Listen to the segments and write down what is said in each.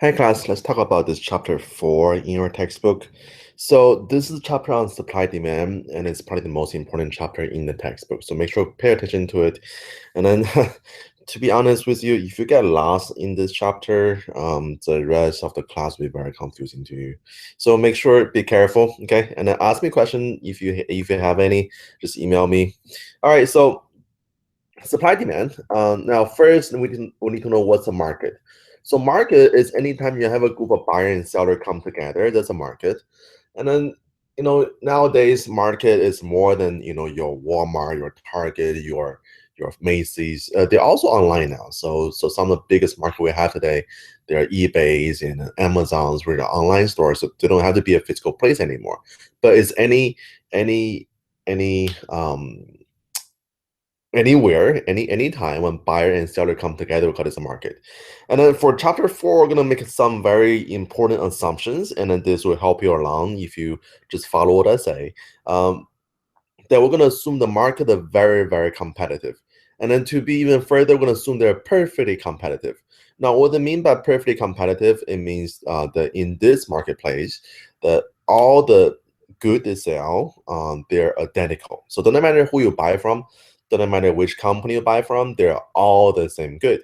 Hi class, let's talk about this chapter 4 in your textbook. So this is a chapter on supply demand, and it's probably the most important chapter in the textbook. So make sure to pay attention to it. And then to be honest with you, if you get lost in this chapter, the rest of the class will be very confusing to you. So make sure, be careful, okay? And then ask me a question if you have any, just email me. All right, so supply demand. Now, first, we need to know what's a market. So, market is anytime you have a group of buyer and seller come together. That's a market. And then, nowadays, market is more than your Walmart, your Target, your Macy's. They're also online now. So some of the biggest market we have today, they are eBay's and Amazon's, where the online stores. So they don't have to be a physical place anymore. But it's any anywhere, anytime when buyer and seller come together, we call this a market. And then for chapter 4, we're gonna make some very important assumptions, and then this will help you along if you just follow what I say. That we're gonna assume the market are very, very competitive. And then to be even further, we're gonna assume they're perfectly competitive. Now, what I mean by perfectly competitive, it means that in this marketplace, that all the good they sell, they're identical. So no matter who you buy from, doesn't matter which company you buy from, they're all the same good.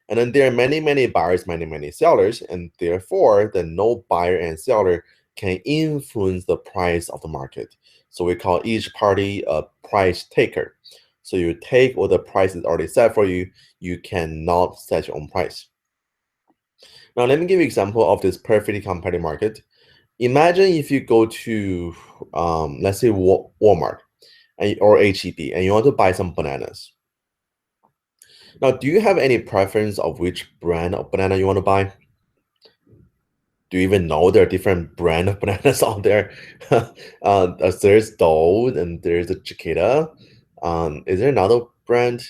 And then there are many, many buyers, many, many sellers, and therefore the no buyer and seller can influence the price of the market. So we call each party a price taker. So you take what the price is already set for you, you cannot set your own price. Now let me give you an example of this perfectly competitive market. Imagine if you go to, let's say Walmart or HEB, and you want to buy some bananas. Now, do you have any preference of which brand of banana you want to buy? Do you even know there are different brand of bananas out there? There's Dole and there's a Chiquita. Is there another brand?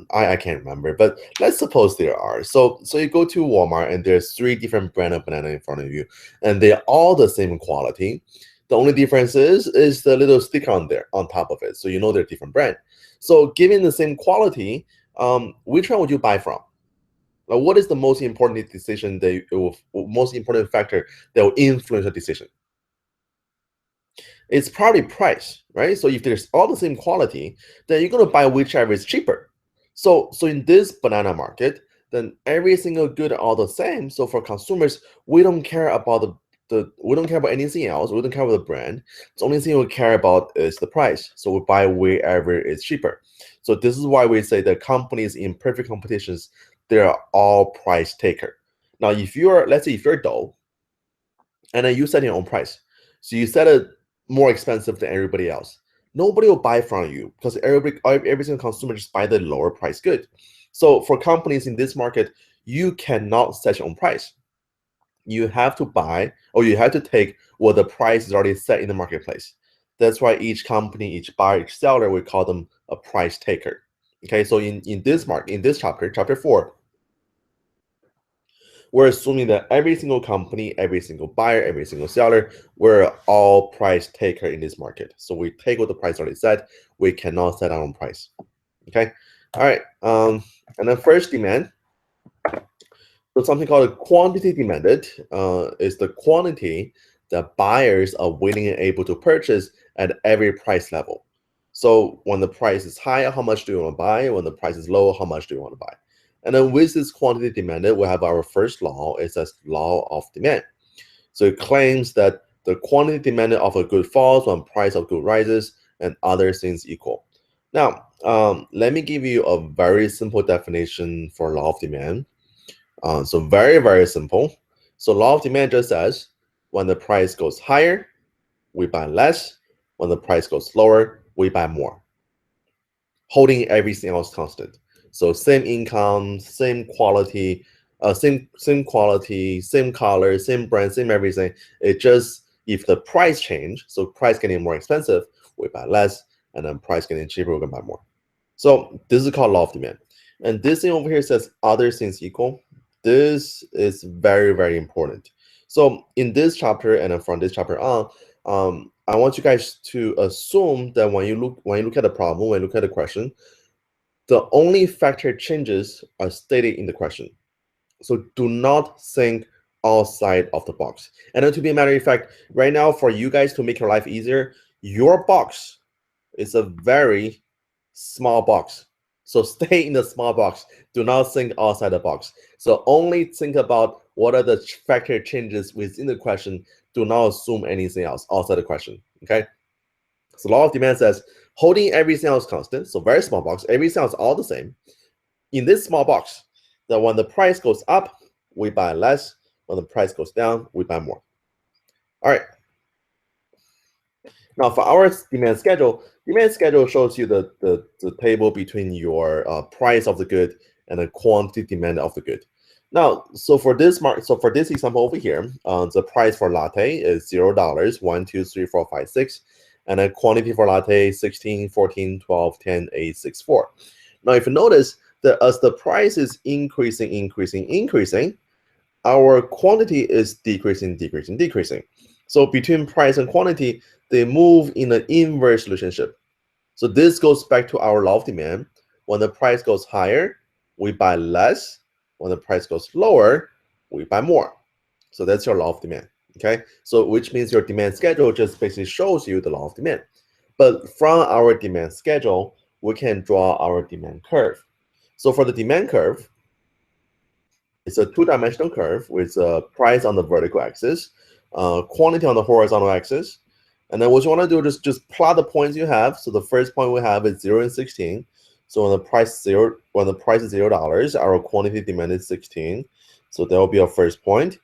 I can't remember, but let's suppose there are. So you go to Walmart and there's 3 different brand of banana in front of you, and they're all the same quality. The only difference is the little sticker on there on top of it, so you know they're different brand. So given the same quality, which one would you buy from? Like, what is the most important decision most important factor that will influence the decision? It's probably price, right? So if there's all the same quality, then you're gonna buy whichever is cheaper. So in this banana market, then every single good are all the same. So for consumers, we don't care about the we don't care about anything else. We don't care about the brand. The only thing we care about is the price. So we buy wherever is cheaper. So this is why we say that companies in perfect competitions, they are all price taker. Now, if you're, let's say if you're Dole, and then you set your own price. So you set it more expensive than everybody else. Nobody will buy from you because every single consumer just buy the lower price good. So for companies in this market, you cannot set your own price. You have to buy, or you have to take what the price is already set in the marketplace. That's why each company, each buyer, each seller, we call them a price taker. Okay, so in this chapter 4, we're assuming that every single company, every single buyer, every single seller, we're all price taker in this market. So we take what the price already set. We cannot set our own price. Okay. All right. And then first demand. So something called a quantity demanded is the quantity that buyers are willing and able to purchase at every price level. So when the price is high, how much do you want to buy? When the price is low, how much do you want to buy? And then with this quantity demanded, we have our first law. It's a law of demand. So it claims that the quantity demanded of a good falls when price of good rises and other things equal. Now, let me give you a very simple definition for law of demand. So very, very simple. So law of demand just says when the price goes higher, we buy less. When the price goes lower, we buy more, holding everything else constant. So same income, same quality, same quality, same color, same brand, same everything. It just, if the price change, so price getting more expensive, we buy less, and then price getting cheaper, we can buy more. So this is called law of demand. And this thing over here says other things equal. This is very, very important. So in this chapter and then from this chapter on, I want you guys to assume that when you look at the problem, when you look at the question, the only factor changes are stated in the question. So do not think outside of the box. And then to be a matter of fact, right now for you guys to make your life easier, your box is a very small box. So stay in the small box. Do not think outside the box. So only think about what are the factor changes within the question. Do not assume anything else outside the question. Okay. So law of demand says holding everything else constant. So very small box. Everything else all the same. In this small box, that when the price goes up, we buy less. When the price goes down, we buy more. All right. Now for our demand schedule shows you the table between your price of the good and the quantity demand of the good. Now, so for this example over here, the price for latte is $0, 1, 2, 3, 4, 5, 6, and then quantity for latte 16, 14, 12, 10, 8, 6, 4. Now, if you notice that as the price is increasing, our quantity is decreasing. So between price and quantity, they move in an inverse relationship. So this goes back to our law of demand. When the price goes higher, we buy less. When the price goes lower, we buy more. So that's your law of demand. Okay, so which means your demand schedule just basically shows you the law of demand. But from our demand schedule, we can draw our demand curve. So for the demand curve, it's a two-dimensional curve with price on the vertical axis, quantity on the horizontal axis. And then what you want to do is just plot the points you have. So the first point we have is 0 and 16. So when the price is $0, our quantity demand is 16. So that will be our first point.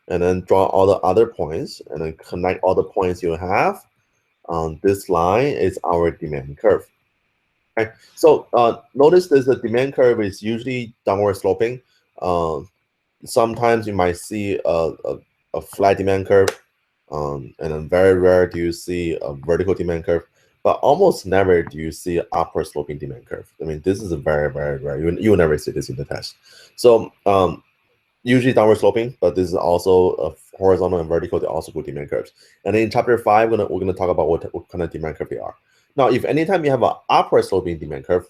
And then draw all the other points and then connect all the points you have. This line is our demand curve. Okay. So notice that the demand curve is usually downward sloping. Sometimes you might see a flat demand curve, and then very rare do you see a vertical demand curve, but almost never do you see an upward sloping demand curve. I mean, this is a very, very rare. You will never see this in the test. So usually downward sloping, but this is also a horizontal and vertical. They're also good demand curves. And in chapter 5, we're gonna talk about what kind of demand curve they are. Now, if anytime you have an upward sloping demand curve,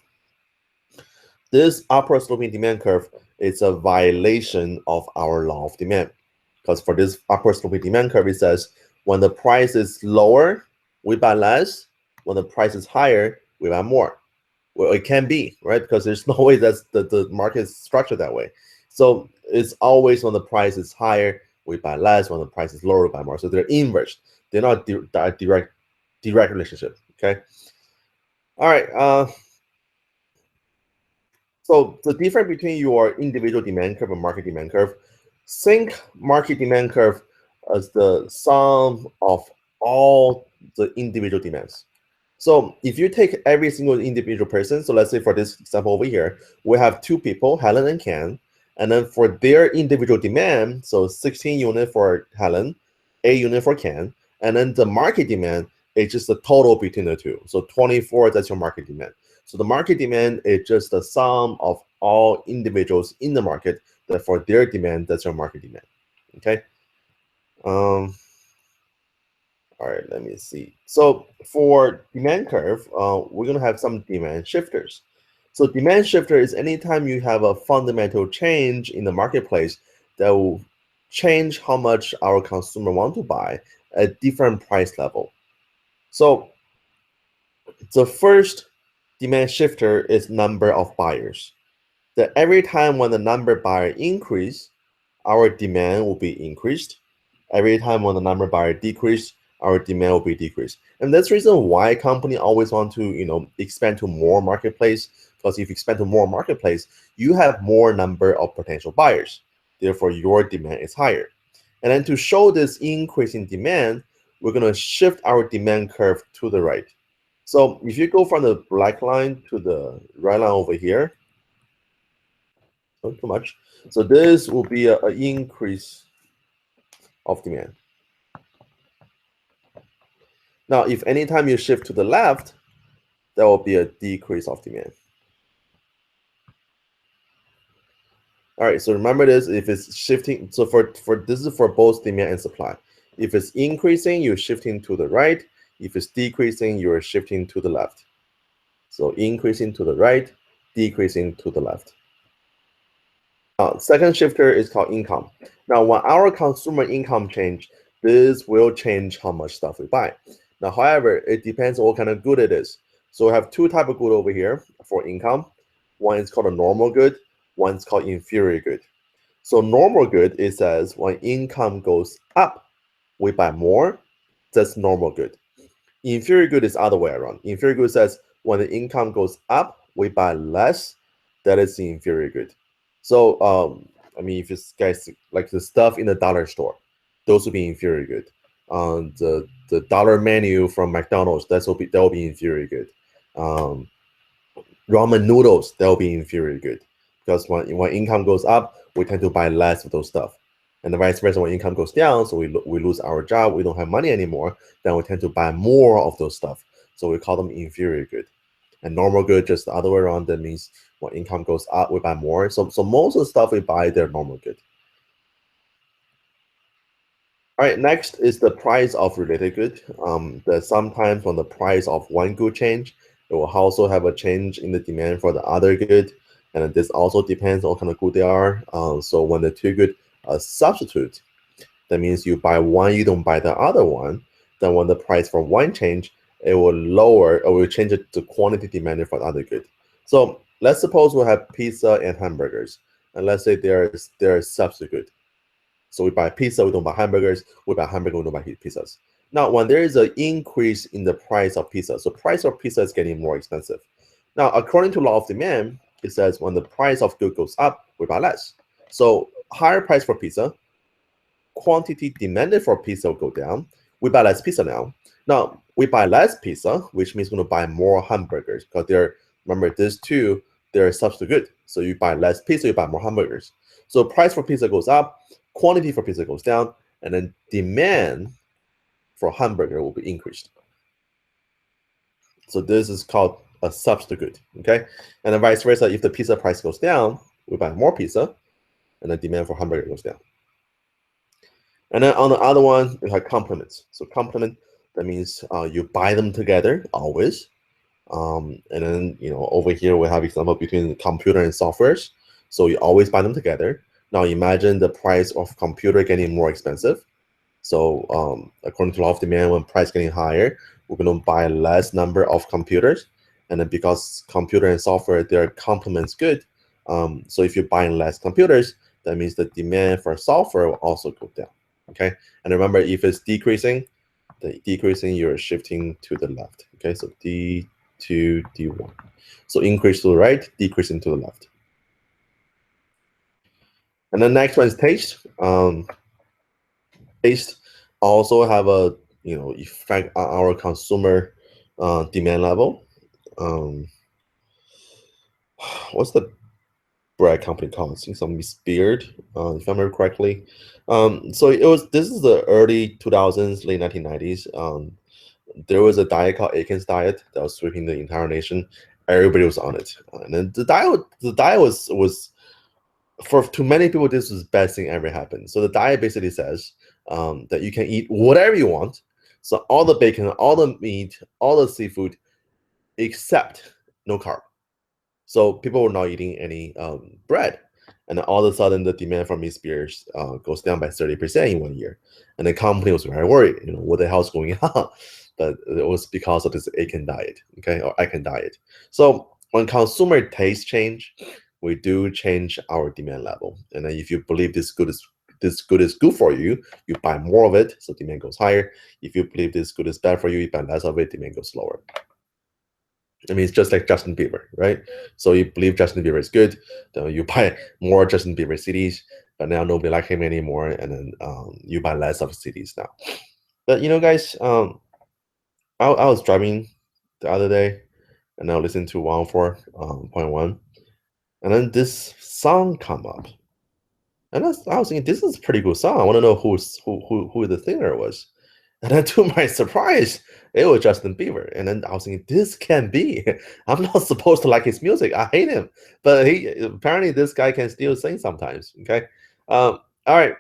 this upward sloping demand curve is a violation of our law of demand. Because for this upward sloping demand curve, it says when the price is lower, we buy less. When the price is higher, we buy more. Well, it can be, right? Because there's no way that the market is structured that way. So it's always when the price is higher, we buy less. When the price is lower, we buy more. So they're inverse. They're not direct relationship. Okay. All right. So the difference between your individual demand curve and market demand curve, think market demand curve as the sum of all the individual demands. So if you take every single individual person, so let's say for this example over here, we have two people, Helen and Ken, and then for their individual demand, so 16 unit for Helen, 8 unit for Ken, and then the market demand is just the total between the two. So 24, that's your market demand. So the market demand is just the sum of all individuals in the market that for their demand, that's your market demand. Okay. All right, let me see. So for demand curve, we're gonna have some demand shifters. So demand shifter is anytime you have a fundamental change in the marketplace that will change how much our consumer want to buy at different price level. So the first demand shifter is number of buyers. That every time when the number of buyer increase, our demand will be increased. Every time when the number of buyer decrease, our demand will be decreased. And that's the reason why company always want to, expand to more marketplace. Because if you expand to more marketplace, you have more number of potential buyers. Therefore, your demand is higher. And then to show this increase in demand, we're going to shift our demand curve to the right. So if you go from the black line to the right line over here, not too much. So this will be an increase of demand. Now, if anytime you shift to the left, there will be a decrease of demand. All right, so remember this, if it's shifting, so for this is for both demand and supply. If it's increasing, you're shifting to the right. If it's decreasing, you're shifting to the left. So increasing to the right, decreasing to the left. Second shifter is called income. Now, when our consumer income change, this will change how much stuff we buy. Now, however, it depends on what kind of good it is. So we have two type of good over here for income. One is called a normal good. One is called inferior good. So normal good, it says when income goes up, we buy more. That's normal good. Inferior good is other way around. Inferior good says when the income goes up, we buy less. That is the inferior good. So, I mean, if you guys like the stuff in the dollar store, those will be inferior good. The dollar menu from McDonald's, that will be inferior good. Um, Ramen noodles, that will be inferior good because when income goes up, we tend to buy less of those stuff. And the vice versa, when income goes down, so we lose our job, we don't have money anymore, then we tend to buy more of those stuff. So we call them inferior good. And normal good, just the other way around, that means when income goes up, we buy more. So most of the stuff we buy, they're normal good. All right, next is the price of related good. That sometimes when the price of one good change, it will also have a change in the demand for the other good. And this also depends on what kind of good they are. So when the two good substitute, that means you buy one, you don't buy the other one. Then when the price for one change, it will lower or will change it to quantity demanded for the other good. So let's suppose we have pizza and hamburgers, and let's say they're substitute. So we buy pizza, we don't buy hamburgers. We buy hamburger, we don't buy pizzas. Now, when there is an increase in the price of pizza, so price of pizza is getting more expensive. Now, according to law of demand, it says when the price of good goes up, we buy less. So higher price for pizza, quantity demanded for pizza will go down. We buy less pizza now. Now we buy less pizza, which means we're gonna buy more hamburgers because they're remember these two they're substitute good. So you buy less pizza, you buy more hamburgers. So price for pizza goes up, quantity for pizza goes down, and then demand for hamburger will be increased. So this is called a substitute. Okay, and then vice versa. If the pizza price goes down, we buy more pizza, and the demand for hamburger goes down. And then on the other one, we have complements. So complement, that means you buy them together always. And then over here we have example between computer and softwares. So you always buy them together. Now imagine the price of computer getting more expensive. So according to law of demand, when price getting higher, we're going to buy less number of computers. And then because computer and software, their complements good. So if you're buying less computers, that means the demand for software will also go down. Okay, and remember, if it's decreasing, you're shifting to the left. Okay, so D2, D1. So increase to the right, decreasing to the left. And the next one is taste. Taste also have a effect on our consumer demand level. What's the bread company called? I think some Beard, if I remember correctly. So this is the early 2000s, late 1990s. There was a diet called Atkins diet that was sweeping the entire nation. Everybody was on it, and then the diet was for to many people this was the best thing ever happened. So the diet basically says that you can eat whatever you want. So all the bacon, all the meat, all the seafood, except no carb. So people were not eating any bread. And then all of a sudden, the demand for meat spears goes down by 30% in 1 year. And the company was very worried, what the hell's going on? But it was because of this Atkins diet, okay, or Atkins diet. So when consumer taste change, we do change our demand level. And then if you believe this good is good for you, you buy more of it, so demand goes higher. If you believe this good is bad for you, you buy less of it, demand goes lower. I mean, it's just like Justin Bieber, right? So you believe Justin Bieber is good, then you buy more Justin Bieber CDs, but now nobody like him anymore, and then you buy less of CDs now. But guys, I was driving the other day, and I listened to 104.1, and then this song come up, and I was thinking this is a pretty good song. I want to know who the singer was. And then to my surprise, it was Justin Bieber. And then I was thinking, this can be. I'm not supposed to like his music. I hate him. But apparently this guy can still sing sometimes. Okay. All right.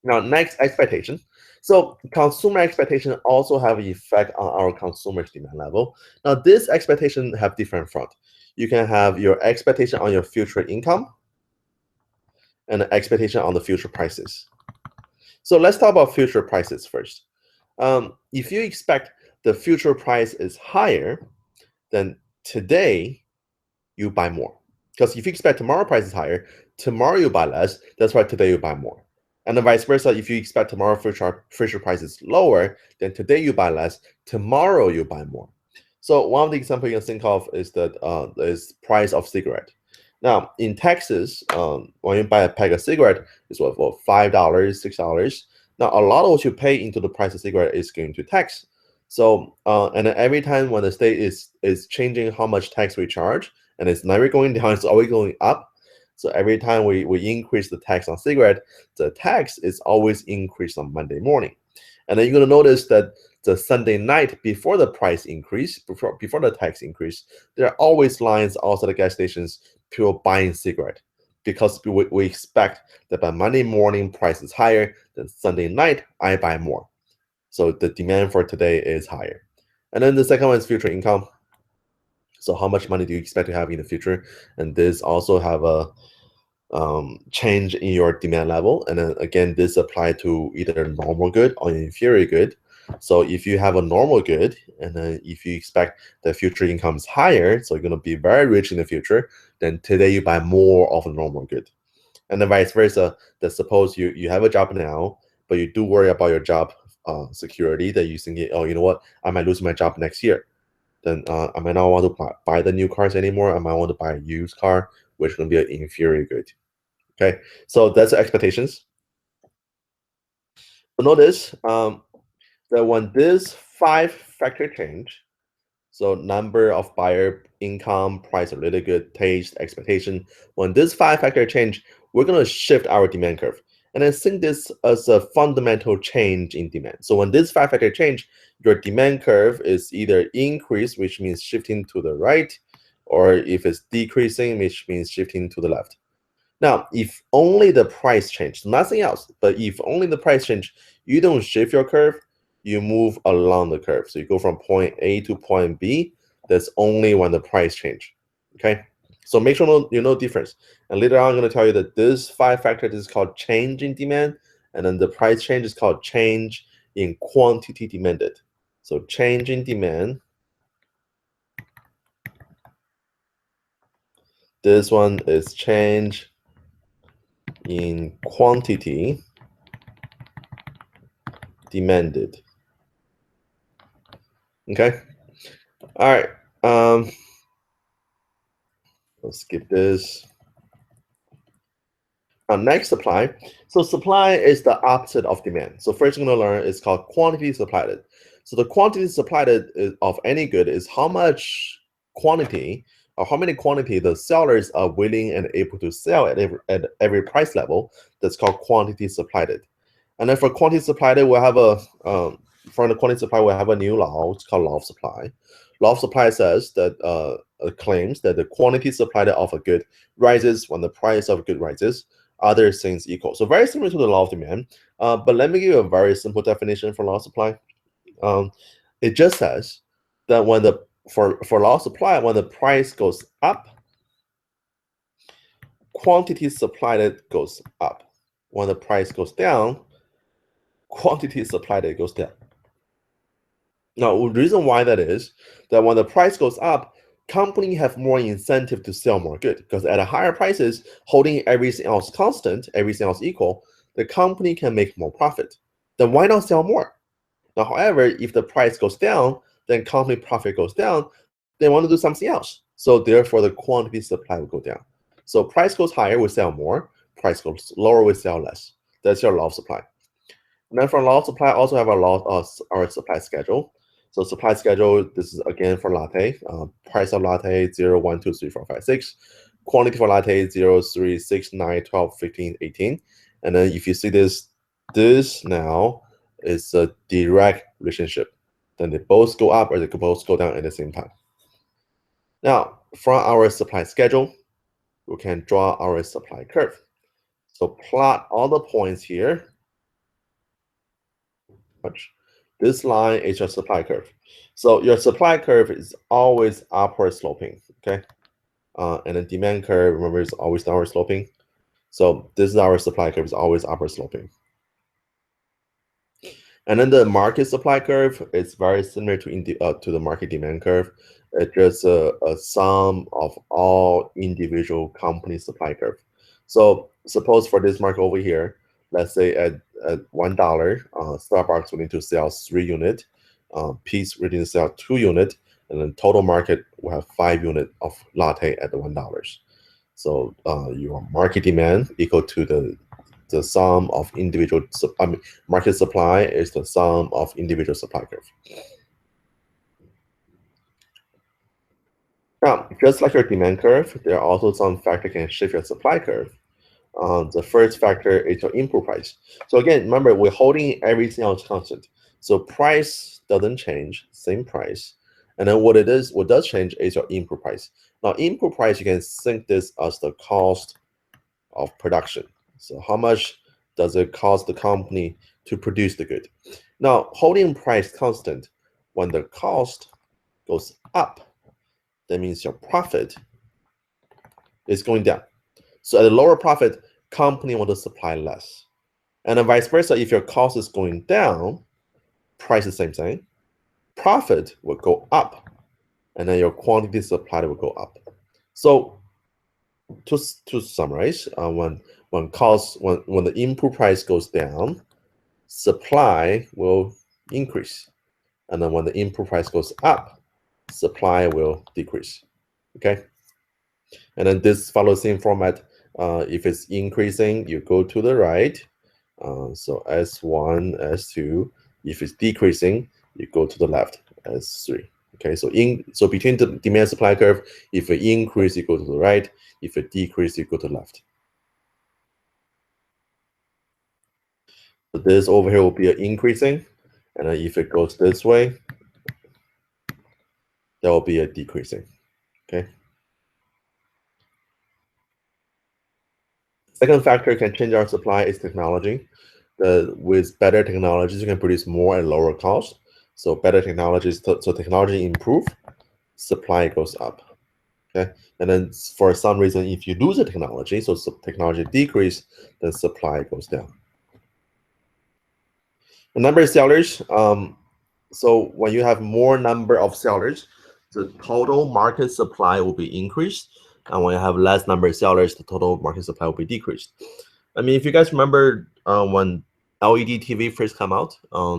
Now, next, expectation. So consumer expectation also have an effect on our consumer's demand level. Now, this expectation have different front. You can have your expectation on your future income. and the expectation on the future prices. So let's talk about future prices first. If you expect the future price is higher, then today you buy more. Because if you expect tomorrow price is higher, tomorrow you buy less. That's why today you buy more. And then vice versa, if you expect tomorrow future price is lower, then today you buy less, tomorrow you buy more. So one of the examples you can think of is that is price of cigarette. Now in Texas, when you buy a pack of cigarette, it's what for $5, $6. Now a lot of what you pay into the price of cigarette is going to tax. So and then every time when the state is changing how much tax we charge, and it's never going down, it's always going up. So every time we increase the tax on cigarette, the tax is always increased on Monday morning. And then you're going to notice that the Sunday night before the price increase, before the tax increase, there are always lines outside the gas stations, people buying cigarette, because we expect that by Monday morning price is higher, then Sunday night I buy more. So the demand for today is higher. And then the second one is future income. So how much money do you expect to have in the future? And this also have a change in your demand level. And then again, this apply to either normal good or inferior good. So if you have a normal good, and then if you expect the future income is higher, so you're going to be very rich in the future, then today you buy more of a normal good. And then vice versa, that suppose you have a job now, but you do worry about your job security, that you think, oh, you know what, I might lose my job next year. Then I might not want to buy the new cars anymore. I might want to buy a used car, which is going to be an inferior good. Okay, so that's the expectations. So notice that when this 5-factor change, so number of buyer, income, price of really good, taste, expectation, when this 5-factor change, we're going to shift our demand curve. And I think this as a fundamental change in demand. So when this 5-factor change, your demand curve is either increase, which means shifting to the right, or if it's decreasing, which means shifting to the left. Now, if only the price change, nothing else, but if only the price change, you don't shift your curve, you move along the curve. So you go from point A to point B, that's only when the price change, okay? So make sure you know difference. And later on, I'm going to tell you that this 5-factor is called change in demand, and then the price change is called change in quantity demanded. So change in demand. This one is change in quantity demanded. Okay. All right. Let's skip this. Next, supply. So supply is the opposite of demand. So first you're going to learn is called quantity supplied. So the quantity supplied of any good is how much quantity or how many quantity the sellers are willing and able to sell at every price level. That's called quantity supplied. And then for quantity supplied, we have a for the quantity supply, we have a new law. It's called law of supply. Law of supply says that claims that the quantity supplied of a good rises when the price of a good rises. Other things equal. So very similar to the law of demand. But let me give you a very simple definition for law of supply. It just says that when the for law of supply, when the price goes up, quantity supplied goes up. When the price goes down, quantity supplied goes down. Now, the reason why that is that when the price goes up, company have more incentive to sell more good, because at a higher prices, holding everything else constant, everything else equal, the company can make more profit. Then why not sell more? Now, however, if the price goes down, then company profit goes down, they want to do something else. So therefore, the quantity supply will go down. So price goes higher, we sell more. Price goes lower, we sell less. That's your law of supply. And then for law of supply, also have our supply schedule. So supply schedule, this is again for latte. Price of latte 0, 1, 2, 3, 4, 5, 6. Quantity for latte 0, 3, 6, 9, 12, 15, 18. And then if you see this now is a direct relationship. Then they both go up or they both go down at the same time. Now, from our supply schedule, we can draw our supply curve. So plot all the points here. This line is your supply curve. So your supply curve is always upward sloping, okay? And the demand curve, remember, is always downward sloping. So this is our supply curve, is always upward sloping. And then the market supply curve is very similar to the market demand curve. It's just a sum of all individual company supply curve. So suppose for this market over here, let's say at $1, Starbucks will need to sell 3 units, Peace will need to sell 2 units, and then total market will have 5 units of latte at the $1. So your market demand equal to the sum of individual, market supply is the sum of individual supply curve. Now, just like your demand curve, there are also some factors can shift your supply curve. The first factor is your input price. So again, remember, we're holding everything else constant. So price doesn't change, same price. And then what does change is your input price. Now, input price, you can think this as the cost of production. So how much does it cost the company to produce the good? Now, holding price constant, when the cost goes up, that means your profit is going down. So at a lower profit, company want to supply less. And then vice versa, if your cost is going down, price is the same thing, profit will go up, and then your quantity supplied will go up. So to summarize, when the input price goes down, supply will increase, and then when the input price goes up, supply will decrease. Okay, and then this follows the same format. If it's increasing, you go to the right. So S1, S2. If it's decreasing, you go to the left, S3. Okay, so between the demand supply curve, if it increase, you go to the right. If it decrease, you go to the left. So this over here will be an increasing, and then if it goes this way, there will be a decreasing. Okay. Second factor can change our supply is technology. With better technologies, you can produce more at lower cost. So better technologies, so technology improve, supply goes up. Okay, and then for some reason, if you lose the technology, so technology decrease, then supply goes down. The number of sellers. So when you have more number of sellers, the total market supply will be increased, and when you have less number of sellers, the total market supply will be decreased. I mean, if you guys remember when LED TV first came out,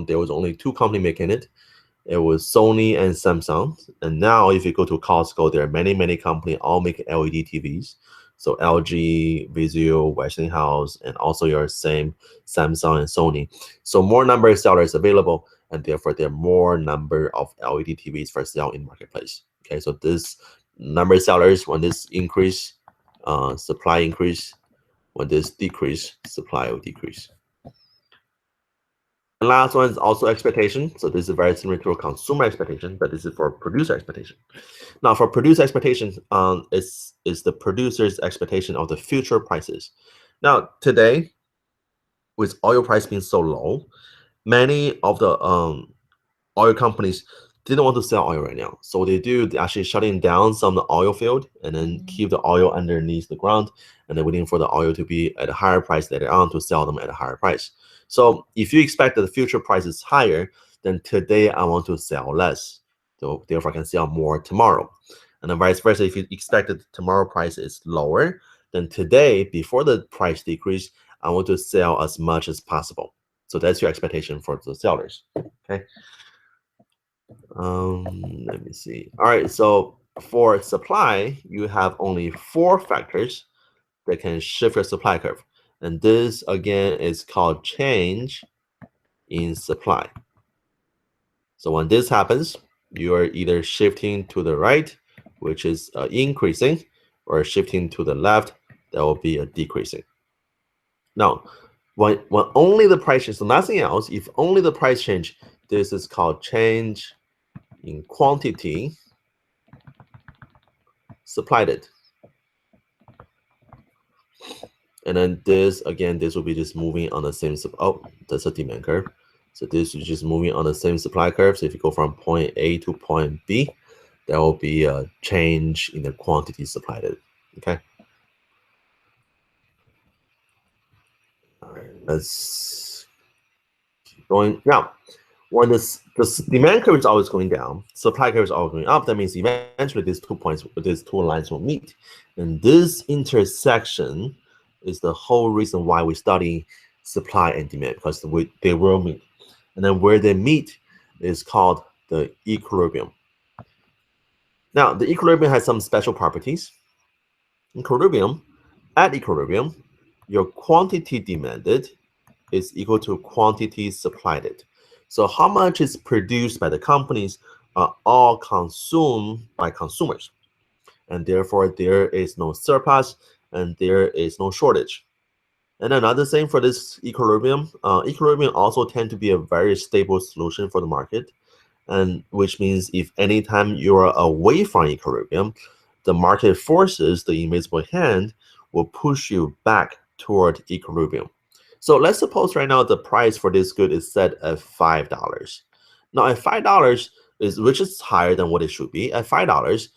there was only 2 companies making it. It was Sony and Samsung. And now if you go to Costco, there are many companies all making LED TVs. So LG, Vizio, Westinghouse, and also your same Samsung and Sony. So more number of sellers available, and therefore there are more number of LED TVs for sale in marketplace. Okay, so this number of sellers, when this increase, supply increase. When this decrease, supply will decrease. And last one is also expectation. So this is very similar to a consumer expectation, but this is for producer expectation. Now, for producer expectation, is the producer's expectation of the future prices. Now, today, with oil price being so low, many of the oil companies didn't want to sell oil right now. So what they do, they actually shutting down some of the oil field and then keep the oil underneath the ground, and then waiting for the oil to be at a higher price later on to sell them at a higher price. So if you expect that the future price is higher, then today I want to sell less. So therefore I can sell more tomorrow. And then vice versa, if you expect that tomorrow price is lower, then today, before the price decrease, I want to sell as much as possible. So that's your expectation for the sellers. Okay. Let me see. All right, so for supply, you have only 4 factors that can shift your supply curve. And this, again, is called change in supply. So when this happens, you are either shifting to the right, which is increasing, or shifting to the left, that will be a decreasing. Now, when only the price change, so nothing else, if only the price change, this is called change in quantity supplied. And then this, again, this will be just moving on the same, that's a demand curve. So this is just moving on the same supply curve. So if you go from point A to point B, there will be a change in the quantity supplied. Okay. All right, let's keep going. Now, when this demand curve is always going down, supply curve is always going up, that means eventually these two lines will meet. And this intersection is the whole reason why we study supply and demand, because they will meet. And then where they meet is called the equilibrium. Now, the equilibrium has some special properties. At equilibrium, your quantity demanded is equal to quantity supplied. So how much is produced by the companies are all consumed by consumers. And therefore, there is no surplus and there is no shortage. And another thing for this equilibrium, equilibrium also tend to be a very stable solution for the market. And which means if anytime you are away from equilibrium, the market forces, the invisible hand, will push you back toward equilibrium. So let's suppose right now the price for this good is set at $5. Now at $5 which is higher than what it should be. At $5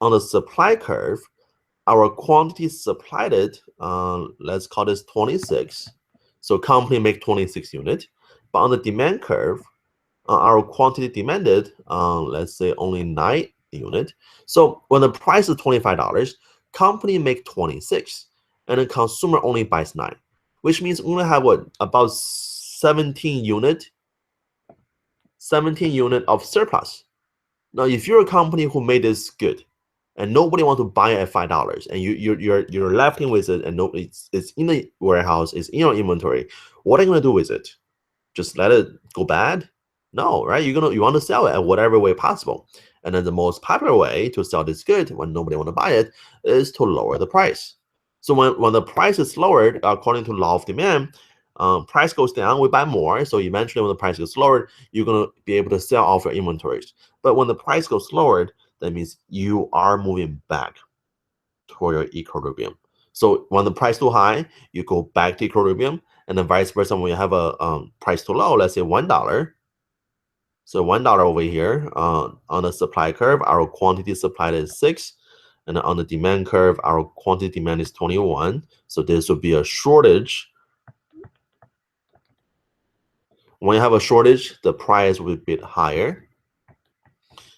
on the supply curve, our quantity supplied let's call this 26. So company make 26 units. But on the demand curve, our quantity demanded, let's say only 9 units. So when the price is $25, company make 26, and the consumer only buys 9, which means we only have what, about 17 unit of surplus. Now, if you're a company who made this good, and nobody want to buy it at $5, and you're left in with it, and no, it's in the warehouse, it's in your inventory, what are you gonna do with it? Just let it go bad? No, right? You want to sell it at whatever way possible. And then the most popular way to sell this good when nobody want to buy it is to lower the price. So when the price is lowered, according to law of demand, price goes down, we buy more. So eventually when the price gets lowered, you're going to be able to sell off your inventories. But when the price goes lowered, that means you are moving back toward your equilibrium. So when the price too high, you go back to equilibrium, and then vice versa. When you have a price too low, let's say $1. So $1 over here on the supply curve, our quantity supplied is 6, and on the demand curve, our quantity demand is 21. So this would be a shortage. When you have a shortage, the price will be a bit higher.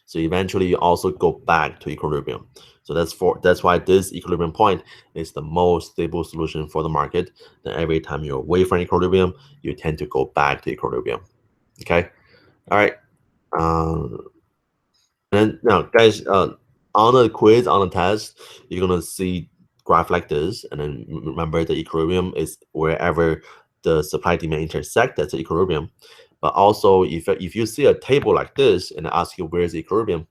So eventually, you also go back to equilibrium. So that's why this equilibrium point is the most stable solution for the market. Then every time you're away from equilibrium, you tend to go back to equilibrium. Okay, all right. And now, guys, on the quiz, on the test, you're gonna see graph like this, and then remember the equilibrium is wherever the supply demand intersect. That's the equilibrium. But also, if you see a table like this and ask you where's the equilibrium,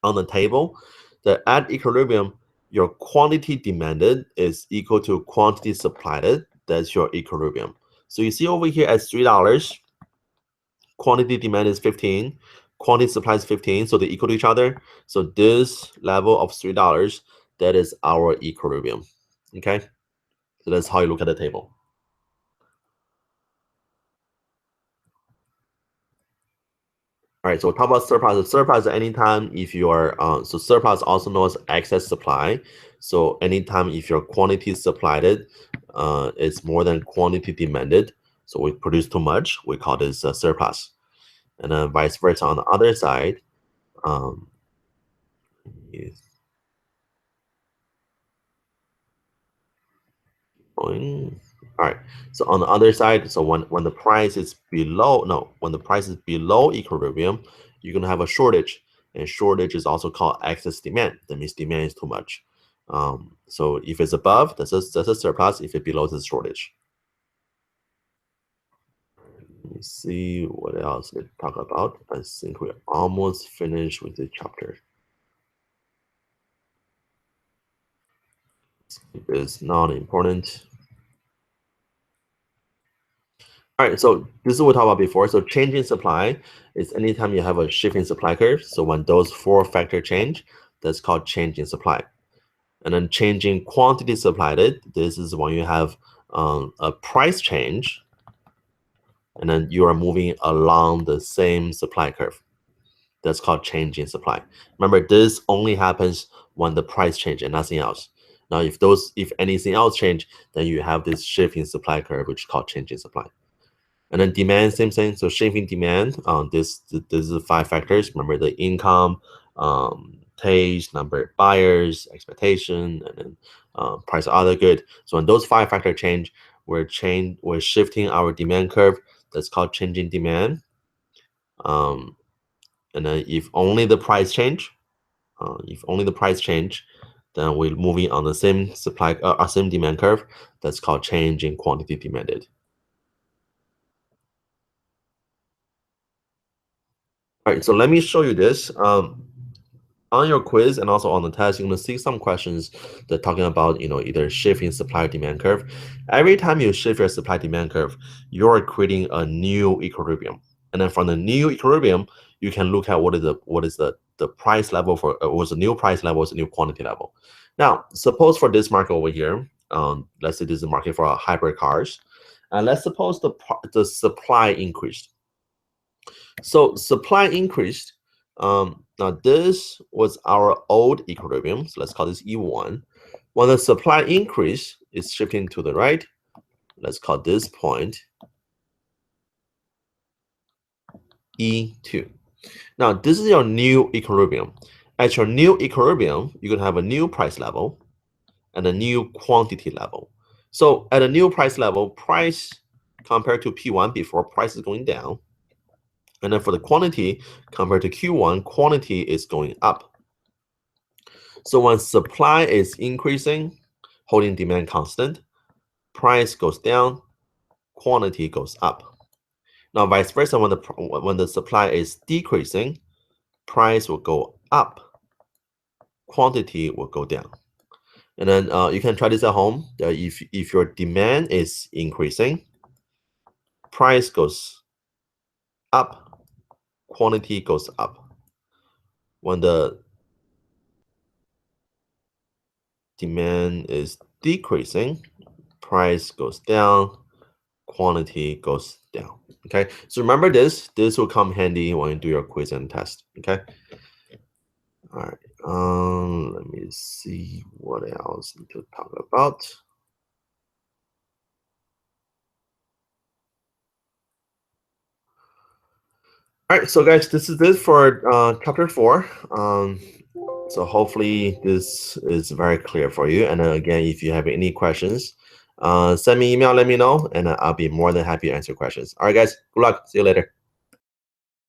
on the table, that at equilibrium, your quantity demanded is equal to quantity supplied. That's your equilibrium. So you see over here at $3, quantity demand is 15, quantity supply is 15, so they equal to each other. So this level of $3, that is our equilibrium. Okay, so that's how you look at the table. All right, so talk about surplus. Surplus anytime if you are so surplus also known as excess supply. So anytime if your quantity supplied is more than quantity demanded, so we produce too much, we call this surplus. And then vice versa on the other side. Is going. All right. So on the other side, so when the price is when the price is below equilibrium, you're gonna have a shortage, and shortage is also called excess demand. That means demand is too much. So if it's above, that's a surplus. If it's below, it's a shortage. Let me see what else to talk about. I think we're almost finished with the chapter. It's not important. All right, so this is what we talked about before. So changing supply is anytime you have a shifting supply curve. So when those 4 factors change, that's called changing supply. And then changing quantity supplied, this is when you have a price change, and then you are moving along the same supply curve. That's called changing supply. Remember, this only happens when the price change and nothing else. Now, if anything else change, then you have this shift in supply curve, which is called change in supply. And then demand, same thing. So shifting demand, this is the 5 factors. Remember the income, taste, number of buyers, expectation, and then price of other good. So when those 5 factors change, we're shifting our demand curve. That's called changing demand. And then if only the price change, then we're moving on the same same demand curve. That's called change in quantity demanded. All right, so let me show you this. On your quiz and also on the test, you're going to see some questions that talking about, either shifting supply demand curve. Every time you shift your supply demand curve, you're creating a new equilibrium. And then from the new equilibrium, you can look at what is the price level for what's the new price level, what's the new quantity level. Now, suppose for this market over here, let's say this is a market for hybrid cars, and let's suppose the supply increased. So supply increased. Now this was our old equilibrium. So let's call this E1. When the supply increase is shifting to the right, let's call this point E2. Now this is your new equilibrium. At your new equilibrium, you're gonna have a new price level and a new quantity level. So at a new price level, price compared to P1 before, price is going down. And then for the quantity, compared to Q1, quantity is going up. So when supply is increasing, holding demand constant, price goes down, quantity goes up. Now, vice versa, when the supply is decreasing, price will go up, quantity will go down. And then you can try this at home. If your demand is increasing, price goes up, quantity goes up. When the demand is decreasing, price goes down, quantity goes down. Okay, so remember this. This will come handy when you do your quiz and test. Okay. All right. Let me see what else to talk about. All right, so guys, this is it for chapter 4. So hopefully this is very clear for you. And then again, if you have any questions, send me email, let me know, and I'll be more than happy to answer questions. All right, guys, good luck. See you later.